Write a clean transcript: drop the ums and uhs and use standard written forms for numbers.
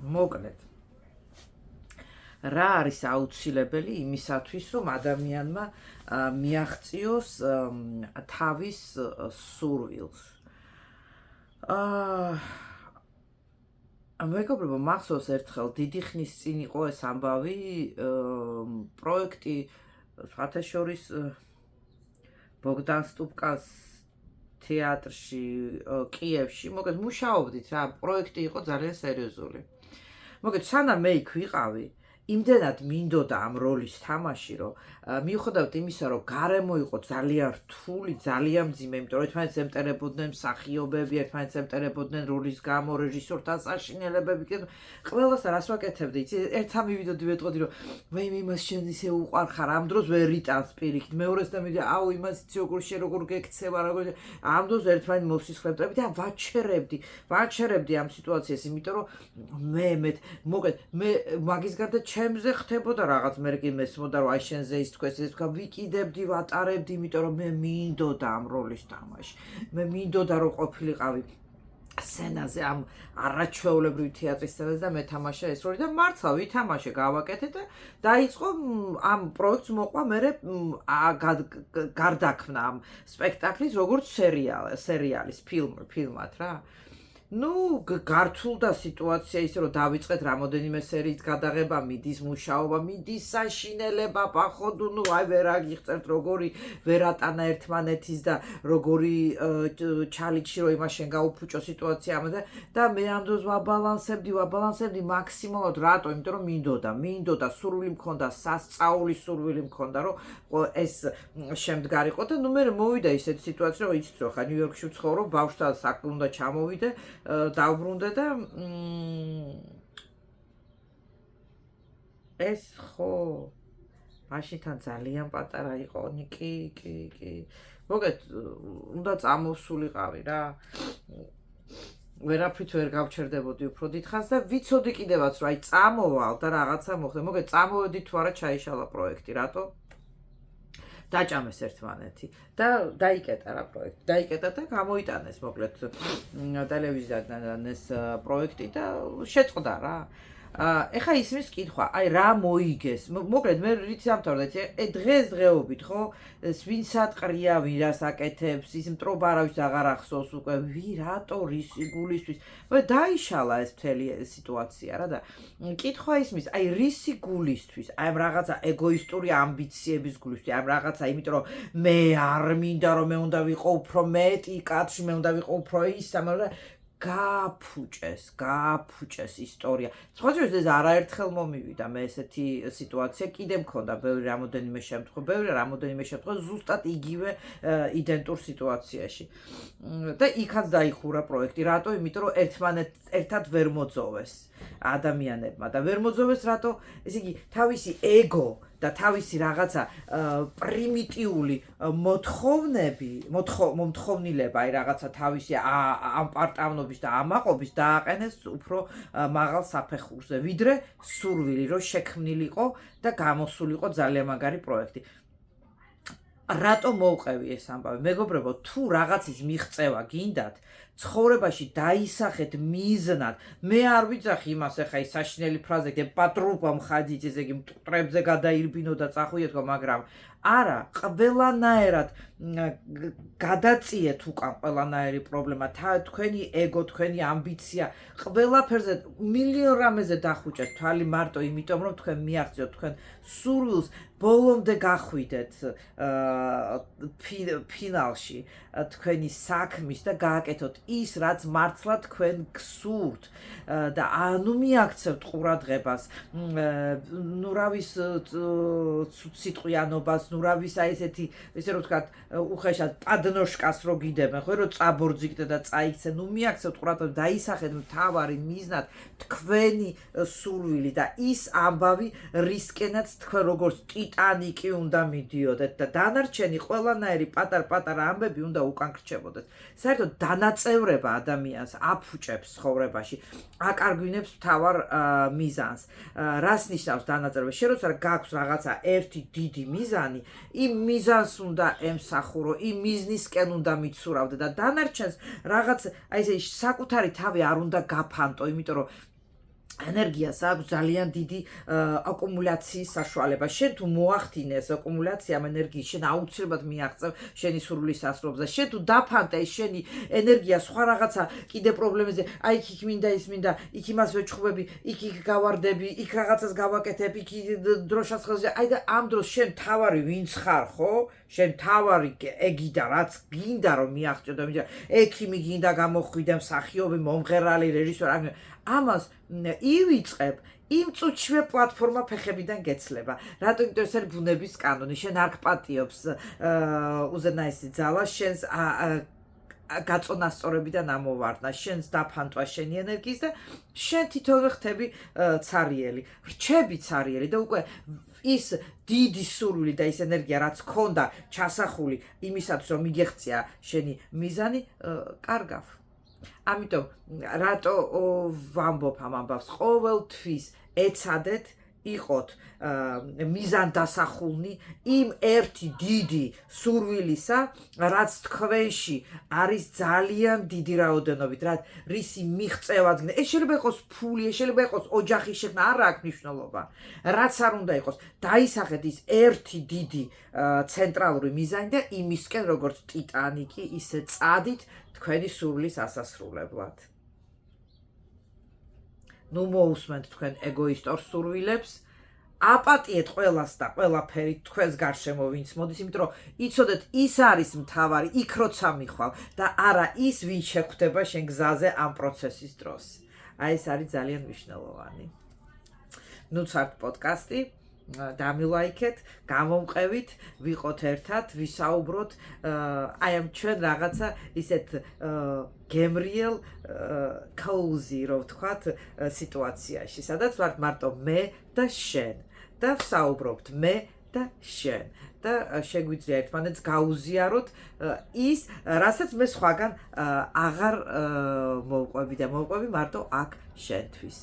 მოკლედ რა არის აუცილებელი იმისათვის, რომ ადამიანმა მიაღწიოს თავის სურვილს. მეგობრებო, მახსოვს ერთხელ დიდი ხნის წინ იყო ეს ამბავი, პროექტი სხვათა შორის ბოგდან სტუპკას თეატრში, კიევში, მოკლედ მუშაობდით რა, პროექტი იყო ძალიან სერიოზული. მოკლედ სანამ მე იქ ვიყავი, იმდენად მინდოდა ამ როლის თამაში, რომ მიუხედავად იმისა, რომ გარემო იყო ძალიან რთული, ძალიან მძიმე, იმიტომ რომ ერთმანეთს ემტერებოდნენ მსახიობები, ერთმანეთს ემტერებოდნენ როლის გამო, რეჟისორთან საშინელებები, ყველას რას ვაკეთებდი, იცი, ერთმა მივიდოდი ვეტყოდი, რომ მე იმას შენ ისე უყვარხარ, ამ დროს ვერ იტანს პირიქით, მეორეს და მივიდი, აუ იმას იცი როგორ შენ როგორ გექცევა, როგორ ამ დროს ერთმანეთს მოვსისხლებდი და ვაჩერებდი ამ სიტუაციას, იმიტომ რომ მე მოკლედ მე მაგის გარდა ჩემზე ხდებოდა რაღაც მე კი მესმოდა რომ აი შენზე ის თქვენ ეს თქვა ვიკიდებდი ვატარებდი იმიტომ რომ მე მინდოდა ამ როლის თამაში მე მინდოდა რომ ყოფილიყავი სცენაზე ამ არაჩვეულებრივი თეატრის სცენაზე და მე თამაშა ეს როლი და მართლა ვითამაშე გავაკეთე და დაიწყო ამ პროექტს მოყვა მე გარდაქმნა ამ სპექტაკლის როგორც სერიალის ფილმად რა ну, გართულდა სიტუაცია ისე რომ დავიწყეთ რამოდენიმე სერიის გადაღება, მიდის მუშაობა, მიდის საშინელება, პახოვდუ, ну, აი ვერ აგიღწევთ როგორი ვერ ატანა ერთმანეთის და როგორი ჩალიჩი რომ იმაშენ გაუფუჭო სიტუაცია და მე ამ დროს ვაბალანსებდი მაქსიმალურად რატო? იმიტომ რომ მინდოდა, სურვილი მქონდა, სასწაულის სურვილი მქონდა, რომ ეს შემდგარიყო და ну მე მოვიდა ისეთი სიტუაცია, რომ იცით რომ ხა ნიუ-იორკში ვცხოვრობ, ბავშვთან საქმე უნდა ჩამოვიდე დავბრუნდე და ეს ხო მაშინთან ძალიან პატარა იყო კი მოგეთ უნდა წამოვსულიყავი რა ვერაფრით ვერ გავჩერდებოდი უფრო დიდხანს და ვიცოდი კიდევაც რომ აი წამოვალ და რაღაცა მოხდა მოგეთ წამოვედი თუ არა ჩაიშალა პროექტი რატო დაჭამეს ერთმანეთი და დაიკეტა რა პროექტი. დაიკეტა და გამოიტანეს მოკლედ ტელევიზიიდან ეს პროექტი და შეწყდა რა. ეხა ისმის კითხვა, აი რა მოიგეს. მოკლედ მე რითი ამთავრდა, დღესდღეობით ხო, ვინც ატყრია, ვინ რას აკეთებს, ის მტრობა არავის აღარ ახსოვს უკვე, რატო რისი გულისთვის. მე დაიშალა ეს მთელი სიტუაცია რა და კითხვა ისმის, აი რისი გულისთვის, აი ამ რაღაცა ეგოისტური ამბიციების გულისთვის, აი ამ რაღაცა, იმიტომ რომ მე არ მინდა რომ მე უნდა ვიყო უფრო მეტი კაცი, მე უნდა ვიყო უფრო ის, მაგრამ გააფუჭეს ისტორია. სხვაჯერ ეს არაერთხელ მომივიდა მე ესეთი სიტუაცია, კიდე მქონდა ბევრი რამოდენიმე შემთხვევა ზუსტად იგივე იდენტურ სიტუაციაში. და იქაც დაიხურა პროექტი. რატო? იმიტომ რომ ერთად ვერ მოძოვეს ადამიანებმა და ვერ მოძოვეს რატო? ესე იგი, თავისი ეგო და თავისი რაღაცა პრიმიტიული მომთხოვნილება, აი რაღაცა თავისი ამპარტავნობის და ამაყობის დააყენეს უფრო მაღალ საფეხურზე, ვიდრე სურვილი, რომ შექმნილიყო და გამოსულიყო ძალიან მაგარი პროექტი. რატო მოვყევი ეს ამბავი? მეგობრებო, თუ რაღაცის მიღწევა გინდათ, ცხოვრებაში დაისახეთ მიზნად. მე არ ვიძახი იმას, ეხა ის საშინელი ფრაზე, პატრუპა მხაძით, ესე იგი მტრებზე გადაირბინო და წახვიეთო, მაგრამ არა, ყველანაირად გადაწიეთ უკან ყველანაირი პრობლემა, თქვენი ეგო, თქვენი ამბიცია, ყველაფერზე მილიონ რამეზე დახუჭეთ თვალი მარტო იმიტომ, რომ თქვენ მიაღწიოთ თქვენ სურვილს, ბოლომდე გახვიდეთ ფინალში თქვენი საქმის და გააკეთოთ ის, რაც მართლა თქვენ გსურთ და ანუ მიაქცევთ ყურადღებას, ნუ რავის სიტყვიანობას, ნუ რავის აი ესეთი, ესე რომ ვთქვათ, უხეშად პადნოშკას რო გიდებენ, ხო, რომ წაბორძიგდე და წაიქცე, ნუ მიაქცევთ ყურადღებას, დაისახეთ მთავარი მიზნად თქვენი სურვილი და ის ამბავი რისკენაც თქვენ როგორც ტიტანიკი უნდა მიდიოდეთ და დანარჩენი ყველანაირი პატარ-პატარა ამბები უნდა უკან გრჩებოდეს. საერთოდ დანაწევრება ადამიანს აფუჭებს ცხოვრებაში, აკარგვინებს მთავარ მიზანს. რას ნიშნავს დანაწევრება? შენ როცა გაქვს რაღაცა ერთი დიდი მიზანი, იმ მიზანს უნდა ემსახურო, იმ მიზნისკენ უნდა მიცურავდე და დანარჩენს რაღაც აი ესე საკუთარი თავი არ უნდა გაფანტო, იმიტომ რომ ენერგიას აქვს ძალიან დიდი აკუმულაციის საშუალება. შენ თუ მოახდინე ეს აკუმულაცია ენერგიის, შენ აუცილებლად მიაღწევ შენი სურვილის სასრულს და შენ თუ დაფანტე შენი ენერგია სხვა რაღაცა კიდე პრობლემებზე, აი იქ მინდა ის მინდა, იქ იმას ვეჩხუბები, იქ გავარდები, იქ რაღაცას გავაკეთებ, იქ დროშას ხელზე, აი და ამ დროს შენ თავარი ვინც ხარ, ხო? შენ თავარი ეგიდა რაც გინდა რომ მიაღწიო და მინდა ექიმი გინდა გამოხვიდე, მსახიობი, მომღერალი, რეჟისორი, ამას ივიწყებ იმ წუთშივე პლატფორმა ფეხებიდან გეცლება. რატო? იმიტომ ეს არის ბუნების კანონი. შენ არ გპატიობს უზენაესი ძალა, შენს გაწონასწორებიდან ამოვარდნა, შენს დაფანტვა შენი ენერგიის და შენ თვითონვე ხდები ცარიელი, რჩები ცარიელი და უკვე ის დიდი სურვილი და ის ენერგია რაც ქონდა ჩასახული იმისათვის რომ მიგეღწია შენი მიზანი, კარგავ. ამიტომ რატო ვამბობ ამ ამბავს? ყოველთვის ეცადეთ იყოთ მიზანდასახულნი იმ ერთი დიდი სურვილისა, რაც თქვენში არის ძალიან დიდი რაოდენობით, რისი მიღწევად, ეს შეიძლება იყოს ფული, ეს შეიძლება იყოს ოჯახი შექმნა, არ აქვს მნიშვნელობა. რაც არ უნდა იყოს, დაისახეთ ის ერთი დიდი ცენტრალური მიზანი და იმისკენ როგორც ტიტანიკი, ისე წადით თქვენი სურვილის ასასრულებლად. ნუ მოусმენთ თქვენ ეგოისტურ სურვილებს, აპატიეთ ყველას და ყველაფერი თქვენს გარშემო ვინც მოდის, იმიტომ რომ იცოდეთ ის არის მთავარი, იქ როცა მიხვალ და არა ის ვინ შეხვდება შენ გზაზე ამ პროცესის დროს. აი ეს არის ძალიან მნიშვნელოვანი. ნუ ცართ პოდკასტი, დამილაიქეთ, გამომყევით, ვიყოთ ერთად, ვისაუბროთ აი ამ ჩვენ რაღაცა ისეთ გემრიელ cozy რო ვთქვათ სიტუაციაში, სადაც ვართ მარტო მე და შენ და ვსაუბრობთ მე და შენ და შეგვიძლია ერთმანეთს გაუზიაროთ ის, რასაც მე სხვაგან აღარ მოვყვები და მოვყვები მარტო აქ შენთვის.